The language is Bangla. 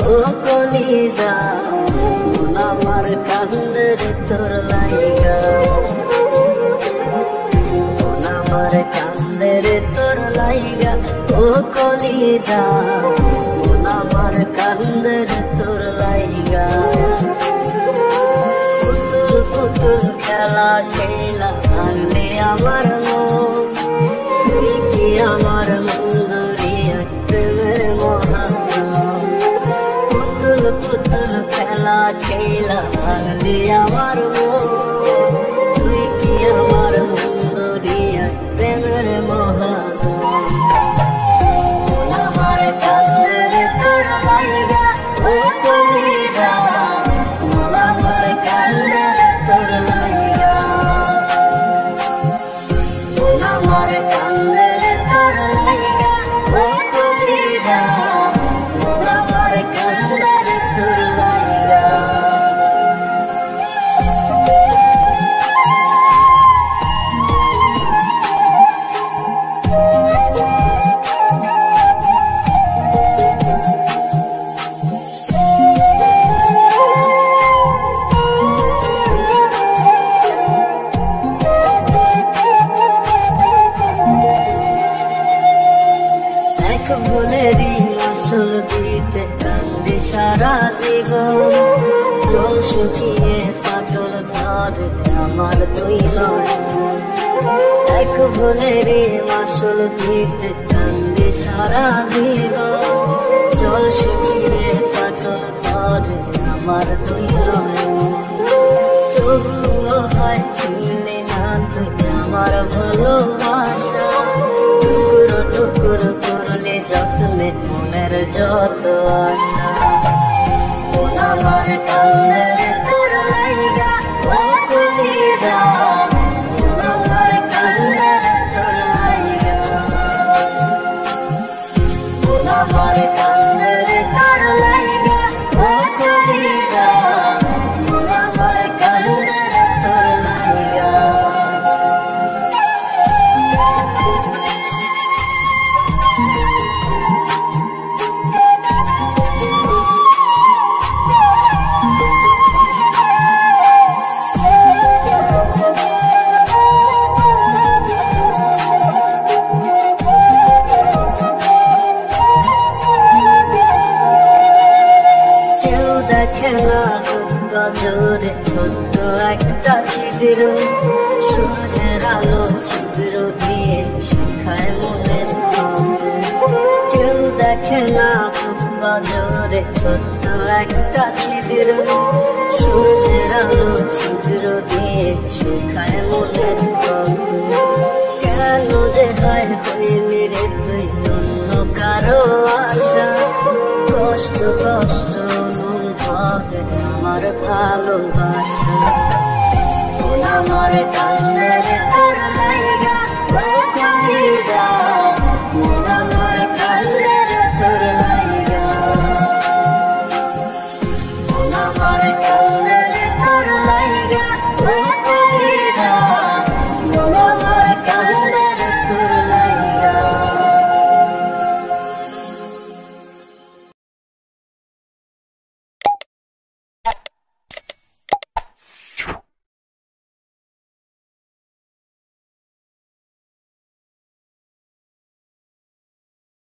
ও কলিজা মন আমার কান্দে রে তোর লাইগা মন আমার কান্দে রে তোর লাইগা ও কলিজা মন আমার কান্দে রে তোর লাইগা পুতুল পুতুল খেলা খেলা আনলে আমার মন তুই কি আমার মন্দরিয়া প্রেমের মহাজন পুতুল পুতুল খেলা খেলা আনলে আমার মন তুই কি আমার মন্দরিয়া প্রেমের মহাজন মন আমার কান্দে রে তোর লাইগা ও কলিজা মন আমার কান্দে রে তোর লাইগা মন আমার কান্দে রে তোর লাইগা ও কলিজা মন আমার কান্দে রে তোর লাইগা এক ভুলেরই মাসুল দিতে কান্দি সারা জীবন জল শুকিয়ে ফাটল ধরে আমার দুই নয়ন এক ভুলেরই মাসুল দিতে কান্দি সারা জীবন জল শুকিয়ে ফাটল ধরে আমার দুই নয়ন তবুও হয় চিনলি না তুই আমার ভালোবাসা টুকরো টুকরো করলে যত্নে মনের যত আশা মন আমার কান্দে রে তোর লাইগা ও কলিজা মন আমার কান্দে রে তোর লাইগা মন আমার কান্দে রে তোর লাইগা ও কলিজা মন আমার কান্দে রে তোর লাইগা কেউ দেখে না গজরে ছোট্ট একটা ছিদ্র সূর্যের আলো ছিদ্র দিয়ে শিখায় মনের কান্দে কেউ দেখে না গজরে ছোট্ট একটা ছিদ্র সূর্যের আলো ছিদ্র দিয়ে শিখায় মনের কান্দে কেন যে হয় হইলি রে তুই অন্য কারো আশা কষ্ট কষ্ট অনুভবে আমার ভালোবাসা মন আমার কান্দে রে তোর লাইগা ও কলিজা মন আমার কান্দে রে তোর লাইগা মন আমার কান্দে